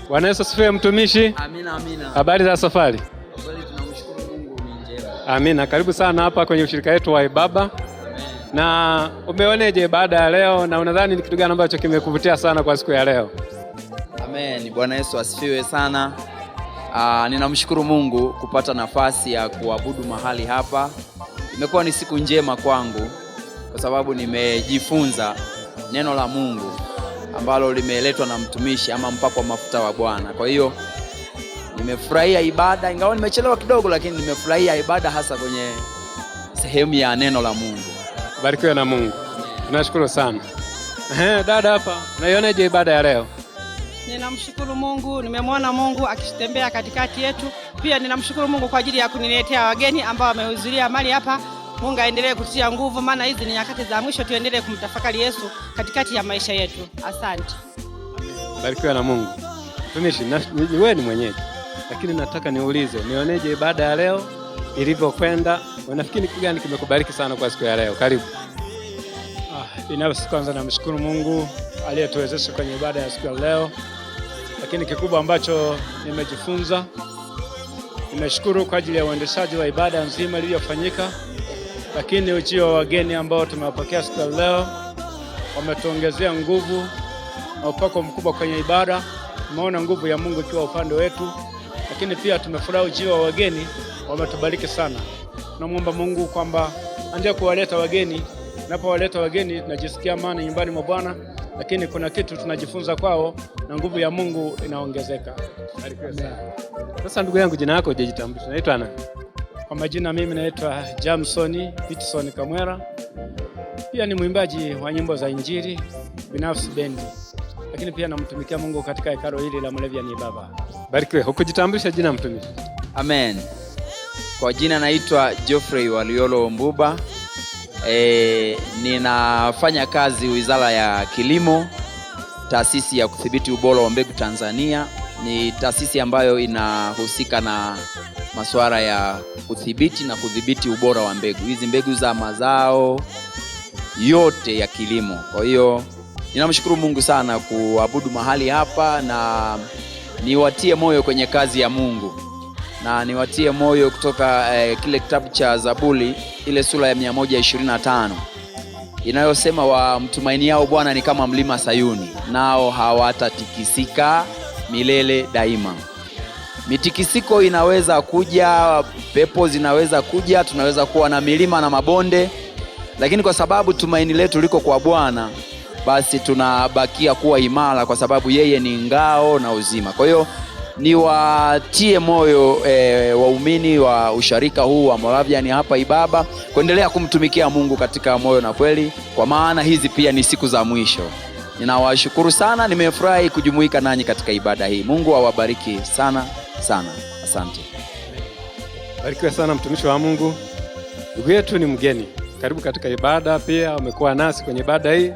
Bwana Yesu asifiwe mtumishi. Amina, amina. Habari za safari? Kweli tunamshukuru Mungu ni njema. Amina. Karibu sana hapa kwenye ushirika wetu wa Ibaba. Amen. Na umeoneje baada ya leo, na unadhani ni kitu gani ambacho kimekuvutia sana kwa siku ya leo? Amen. Bwana Yesu asifiwe sana. Ninamshukuru Mungu kupata nafasi ya kuabudu mahali hapa. Imekuwa ni siku njema kwangu kwa sababu nimejifunza neno la Mungu ambalo limeletwa na mtumishi ama mpako wa mafuta wa Bwana. Kwa hiyo nimefurahia ibada, ingawa nimechelewa kidogo, lakini nimefurahia ibada hasa kwenye sehemu ya neno la Mungu. Barikiwe na Mungu. Tunashukuru sana. Dada hapa, unaioneje ibada ya leo? Ninamshukuru Mungu, nimemwona Mungu akitembea katikati yetu. Pia ninamshukuru Mungu kwa ajili ya kuniletea wageni ambao wamehudhuria mahali hapa. Mungu aendelee kutia nguvu, maana hizi ni nyakati za mwisho, tuendelee kumtafakari Yesu katikati ya maisha yetu. Asante. Barikiwa na Mungu. Mtumishi, wewe ni mwenyeji, lakini nataka niulize, nioneje ibada ya leo ilivyokwenda? Unafikiri kitu gani kimekubariki sana kwa siku ya leo? Karibu. Binafsi kwanza namshukuru Mungu aliyetuwezesha kwenye ibada ya siku ya leo. Lakini kikubwa ambacho nimejifunza, nimeshukuru kwa ajili ya uendeshaji wa ibada nzima iliyofanyika. Lakini ujio wa wageni ambao tumewapokea siku ya leo wametuongezea nguvu na upako mkubwa kwenye ibada. Tumeona nguvu ya Mungu ikiwa upande wetu. Lakini pia tumefurahi ujio wa wageni, wametubariki sana. Namuomba Mungu kwamba aendelee kuwaleta wageni. Napowaleta wageni tunajisikia amani nyumbani mwa Bwana, lakini kuna kitu tunajifunza kwao na nguvu ya Mungu inaongezeka. Sasa ndugu yangu, jina lako hujajitambulisha. Unaitwa nani? Kwa majina mimi naitwa Jamson Peterson Kamwera. Pia ni mwimbaji wa nyimbo za Injili binafsi bendi. Lakini pia namtumikia Mungu katika hekalu hili la Moravian Ibaba. Barikiwe. Hukujitambulisha jina mtumishi? Amen. Kwa jina naitwa Geoffrey Waliolo Mbuba. Ninafanya kazi Wizara ya Kilimo, taasisi ya kudhibiti ubora wa mbegu Tanzania. Ni taasisi ambayo inahusika na masuala ya kudhibiti na kudhibiti ubora wa mbegu. Hizi mbegu za mazao yote ya kilimo. Kwa hiyo ninamshukuru Mungu sana kuabudu mahali hapa, na niwatie moyo kwenye kazi ya Mungu. Na niwatie moyo kutoka kile kitabu cha Zaburi ile sura ya 125 inayosema wamtumainiao Bwana ni kama mlima Sayuni, nao hawatatikisika milele daima. Mitikisiko inaweza kuja, pepo zinaweza kuja, tunaweza kuwa na milima na mabonde, lakini kwa sababu tumaini letu liko kwa Bwana, basi tunabakia kuwa imara kwa sababu yeye ni ngao na uzima. Kwa hiyo niwatie moyo waumini wa usharika huu wa Moravian hapa Ibaba kuendelea kumtumikia Mungu katika moyo na kweli, kwa maana hizi pia ni siku za mwisho. Ninawashukuru sana, nimefurahi kujumuika nanyi katika ibada hii. Mungu awabariki sana sana. Asante. Barikiwe sana mtumishi wa Mungu. Ndugu yetu ni mgeni. Karibu katika ibada, pia umekuwa nasi kwenye ibada hii,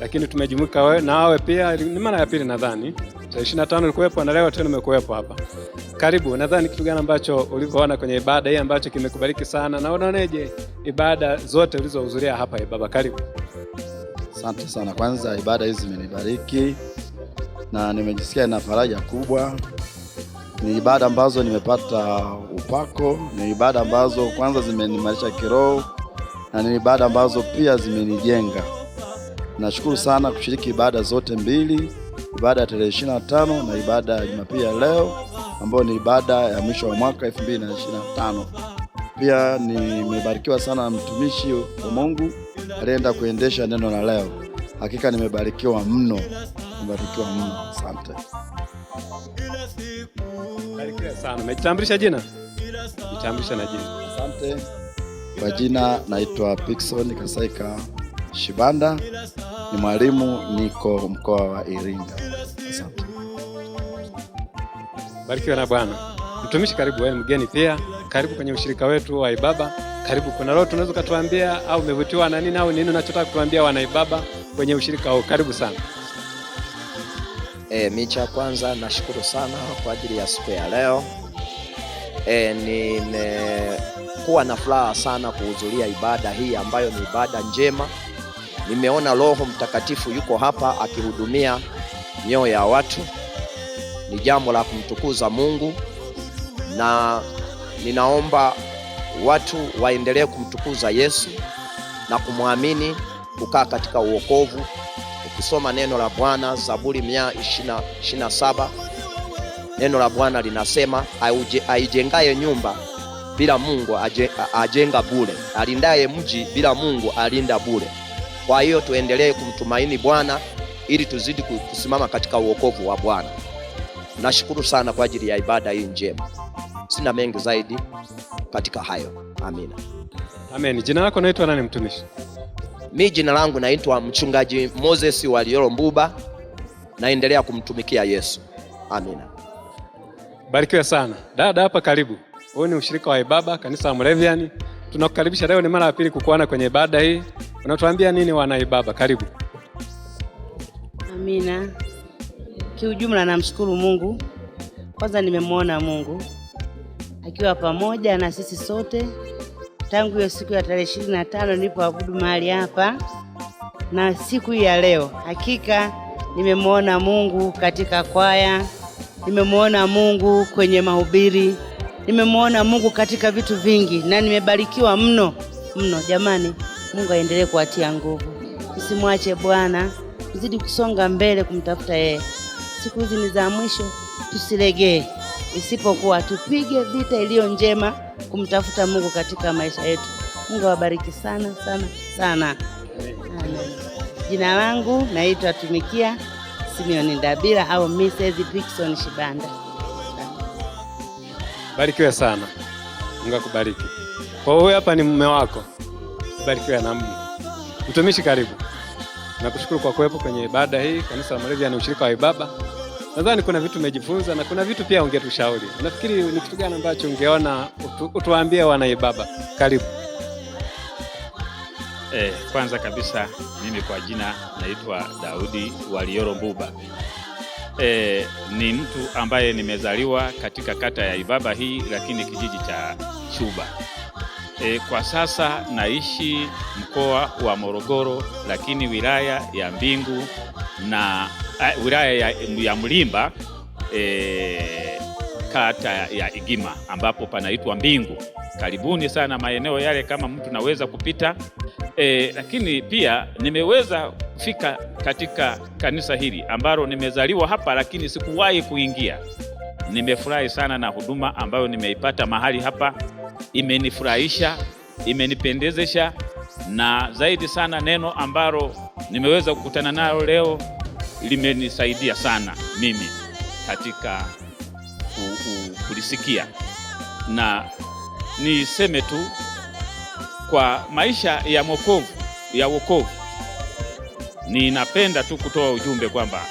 lakini tumejumuika nawe pia ni mara ya pili nadhani. 25 ulikuwepo na leo tena umekuwepo hapa. Karibu. Nadhani kitu gani ambacho ulivyoona kwenye ibada hii ambacho kimekubariki sana, na unaoneje ibada zote ulizohudhuria hapa Ibaba? Karibu. Asante sana. Kwanza ibada hizi zimenibariki na nimejisikia na faraja kubwa. Ni ibada ambazo nimepata upako, ni ibada ambazo kwanza zimenimarisha kiroho, na ni ibada ambazo pia zimenijenga. Nashukuru sana kushiriki ibada zote mbili, ibada ya tarehe 25 na ibada ya Jumapili ya leo ambayo ni ibada ya mwisho wa mwaka 2025. Pia nimebarikiwa sana na mtumishi wa Mungu alienda kuendesha neno la leo. Hakika nimebarikiwa mno. Asante. Barikiwa sana. Umejitambulisha jina? Jitambulisha na jina. Asante. Kwa jina naitwa Peterson Kasaika Shibanda. Ni mwalimu, niko mkoa wa Iringa. Asante. Barikiwa na Bwana. Mtumishi, karibu. Wewe mgeni pia, karibu kwenye ushirika wetu wa Ibaba. Karibu. Kuna lolote unaweza kutuambia, au umevutiwa na nini, au nini unachotaka kutuambia wana Ibaba kwenye ushirika huu? Karibu sana. Mimi cha kwanza nashukuru sana kwa ajili ya siku ya leo. Nimekuwa na furaha sana kuhudhuria ibada hii ambayo ni ibada njema. Nimeona Roho Mtakatifu yuko hapa akihudumia mioyo ya watu. Ni jambo la kumtukuza Mungu, na ninaomba watu waendelee kumtukuza Yesu na kumwamini, kukaa katika uokovu. Ukisoma neno la Bwana, Zaburi 127, neno la Bwana linasema aijengaye nyumba bila Mungu ajenga bure, alindaye mji bila Mungu alinda bure. Kwa hiyo tuendelee kumtumaini Bwana ili tuzidi kusimama katika uokovu wa Bwana. Nashukuru sana kwa ajili ya ibada hii njema. Sina mengi zaidi katika hayo. Amina. Amen. Jina lako naitwa nani mtumishi? Mimi jina langu naitwa Mchungaji Moses Walioro Mbuba. Naendelea kumtumikia Yesu. Amina. Barikiwe sana. Dada hapa karibu. Wewe ni ushirika wa Ibaba kanisa la Moravian. Tunakukaribisha leo, ni mara ya pili kukuona kwenye ibada hii. Unatuambia nini wana Ibaba? Karibu. Amina. Kiujumla namshukuru Mungu. Kwanza nimemwona Mungu akiwa pamoja na sisi sote tangu hiyo siku ya tarehe 25 nilipoabudu mahali hapa, na siku hii ya leo hakika nimemwona Mungu katika kwaya, nimemwona Mungu kwenye mahubiri, nimemwona Mungu katika vitu vingi, na nimebarikiwa mno mno. Jamani, Mungu aendelee kuatia nguvu, usimwache Bwana, uzidi kusonga mbele kumtafuta yeye. Siku hizi ni za mwisho, tusilegee, isipokuwa tupige vita iliyo njema kumtafuta Mungu katika maisha yetu. Mungu awabariki sana sana sana. Amen. Jina langu naitwa Tumikia Simeon Ndabira au Mrs. Pixon Shibanda. Barikiwe sana. Mungu akubariki. Kwa hiyo hapa ni mume wako. Barikiwe na Mungu. Mtumishi karibu. Nakushukuru kwa kuwepo kwenye ibada hii. Kanisa la Moravian ni ushirika wa Ibaba. Nadhani kuna vitu umejifunza na kuna vitu pia ungetushauri. Unafikiri ni kitu gani ambacho ungeona utuambie wana Ibaba? Karibu. Kwanza kabisa mimi kwa jina naitwa Daudi Walioro Mbuba. Ni mtu ambaye nimezaliwa katika kata ya Ibaba hii, lakini kijiji cha Chuba. Kwa sasa naishi mkoa wa Morogoro, lakini wilaya ya Mbingu na wilaya ya Mlimba, kata ya Igima ambapo panaitwa Mbingu. Karibuni sana maeneo yale kama mtu naweza kupita. Lakini pia nimeweza kufika katika kanisa hili ambalo nimezaliwa hapa lakini sikuwahi kuingia. Nimefurahi sana na huduma ambayo nimeipata mahali hapa. Imenifurahisha, imenipendezesha, na zaidi sana neno ambalo nimeweza kukutana nalo leo limenisaidia sana mimi katika kulisikia. Na niseme tu kwa maisha ya wokovu, ninapenda tu kutoa ujumbe kwamba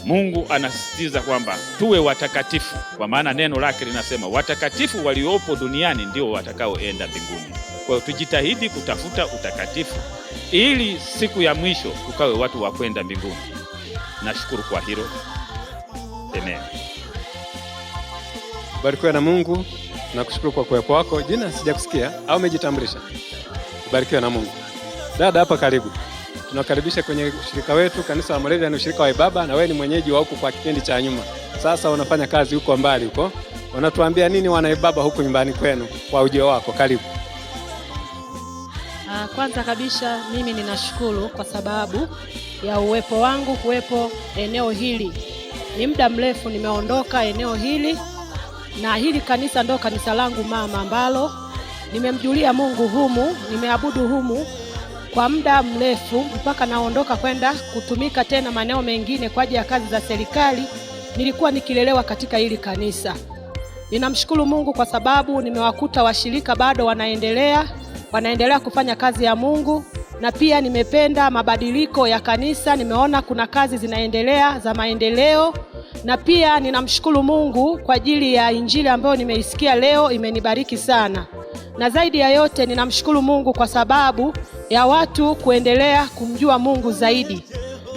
Mungu anasisitiza kwamba tuwe watakatifu, kwa maana neno lake linasema watakatifu waliopo duniani ndio watakaoenda mbinguni. Kwa hiyo tujitahidi kutafuta utakatifu ili siku ya mwisho tukawe watu wa kwenda mbinguni. Nashukuru kwa hilo. Amen. Barikiwe na Mungu. Nakushukuru kwa kuwepo wako. Jina sijakusikia au umejitambulisha? Barikiwe na Mungu. Dada hapa karibu. Tunakaribisha kwenye ushirika wetu kanisa la Moravian ni ushirika wa Ibaba, na wewe ni mwenyeji wa huku kwa kipindi cha nyuma. Sasa unafanya kazi huko mbali huko. Unatuambia nini wana Ibaba huku nyumbani kwenu kwa ujio wako? Karibu. Kwanza kabisa mimi ninashukuru kwa sababu ya uwepo wangu kuwepo eneo hili. Ni muda mrefu nimeondoka eneo hili, na hili kanisa ndo kanisa langu mama ambalo nimemjulia Mungu humu, nimeabudu humu kwa muda mrefu mpaka naondoka kwenda kutumika tena maeneo mengine kwa ajili ya kazi za serikali. Nilikuwa nikilelewa katika hili kanisa. Ninamshukuru Mungu kwa sababu nimewakuta washirika bado wanaendelea kufanya kazi ya Mungu, na pia nimependa mabadiliko ya kanisa. Nimeona kuna kazi zinaendelea za maendeleo, na pia ninamshukuru Mungu kwa ajili ya injili ambayo nimeisikia leo, imenibariki sana. Na zaidi ya yote ninamshukuru Mungu kwa sababu ya watu kuendelea kumjua Mungu zaidi.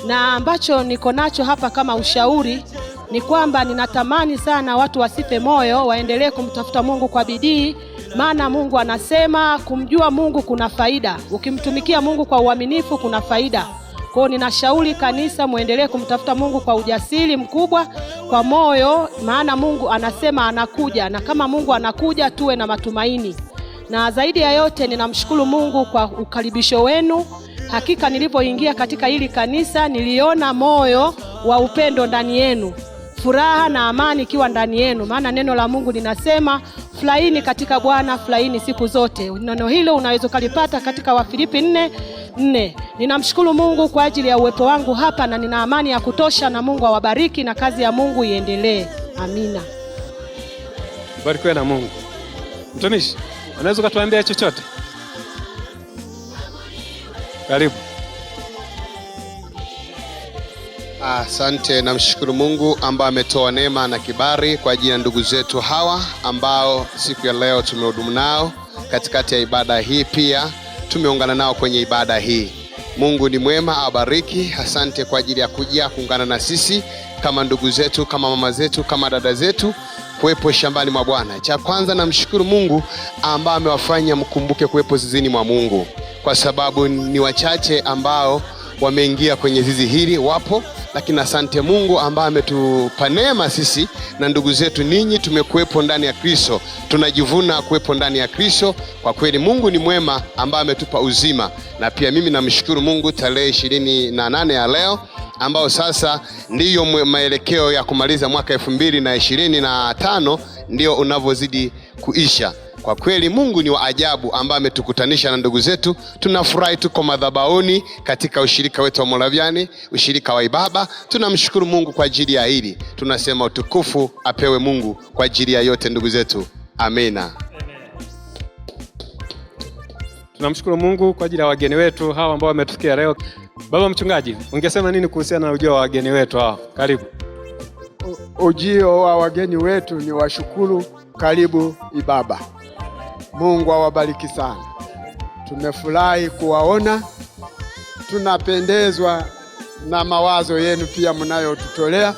Na ambacho niko nacho hapa kama ushauri ni kwamba ninatamani sana watu wasife moyo, waendelee kumtafuta Mungu kwa bidii, Maana Mungu anasema kumjua Mungu kuna faida. Ukimtumikia Mungu kwa uaminifu kuna faida. Kwa hiyo ninashauri kanisa muendelee kumtafuta Mungu kwa ujasiri mkubwa, kwa moyo, maana Mungu anasema anakuja, na kama Mungu anakuja tuwe na matumaini. Na zaidi ya yote ninamshukuru Mungu kwa ukaribisho wenu. Hakika nilipoingia katika hili kanisa niliona moyo wa upendo ndani yenu, furaha na amani ikiwa ndani yenu, maana neno la Mungu linasema furahini katika Bwana, furahini siku zote. Neno hilo unaweza kulipata katika Wafilipi 4:4. Ninamshukuru Mungu kwa ajili ya uwepo wangu hapa, na nina amani ya kutosha, na Mungu awabariki na kazi ya Mungu iendelee. Amina. Barikiwe na Mungu. Mtumishi, unaweza kutuambia chochote? Karibu. Asante, namshukuru Mungu ambaye ametoa neema na kibali kwa ajili ya ndugu zetu hawa ambao siku ya leo tumehudumu nao katikati ya ibada hii, pia tumeungana nao kwenye ibada hii. Mungu ni mwema, awabariki. Asante kwa ajili ya kuja kuungana na sisi kama ndugu zetu, kama mama zetu, kama dada zetu, kuwepo shambani mwa Bwana. Cha kwanza namshukuru Mungu ambaye amewafanya mkumbuke kuwepo zizini mwa Mungu, kwa sababu ni wachache ambao wameingia kwenye zizi hili, wapo, lakini asante Mungu ambaye ametupa neema sisi na ndugu zetu ninyi tumekuwepo ndani ya Kristo. Tunajivuna kuwepo ndani ya Kristo. Kwa kweli Mungu ni mwema ambaye ametupa uzima. Na pia mimi namshukuru Mungu tarehe 28 ya leo ambao sasa ndiyo maelekeo ya kumaliza mwaka 2025 ndio unavozidi kuisha. Kwa kweli Mungu ni wa ajabu ambaye ametukutanisha na ndugu zetu. Tunafurahi tuko madhabahuni katika ushirika wetu wa Moraviani, ushirika wa Ibaba. Tunamshukuru Mungu kwa ajili ya hili. Tunasema utukufu apewe Mungu kwa ajili ya yote ndugu zetu. Amina. Tunamshukuru Mungu kwa ajili ya wageni wetu hawa ambao wametufikia leo. Baba mchungaji, ungesema nini kuhusiana na ujio wa wageni wetu hawa? Karibu. Ujio wa wageni wetu ni washukuru. Karibu Ibaba. Mungu awabariki sana. Tumefurahi kuwaona. Tunapendezwa na mawazo yenu pia mnayotutolea.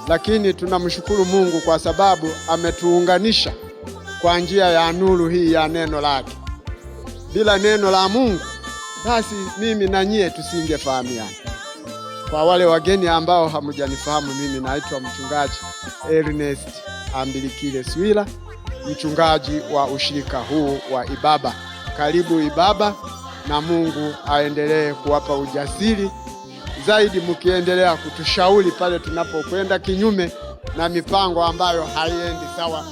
Lakini tunamshukuru Mungu kwa sababu ametuunganisha kwa njia ya nuru hii ya neno lake. Bila neno la Mungu basi mimi na nyie tusingefahamiana. Kwa wale wageni ambao hamjanifahamu, mimi naitwa mchungaji Ernest Ambilikile Swila, mchungaji wa ushirika huu wa Ibaba. Karibu Ibaba, na Mungu aendelee kuwapa ujasiri zaidi mkiendelea kutushauri pale tunapokwenda kinyume na mipango ambayo haiendi sawa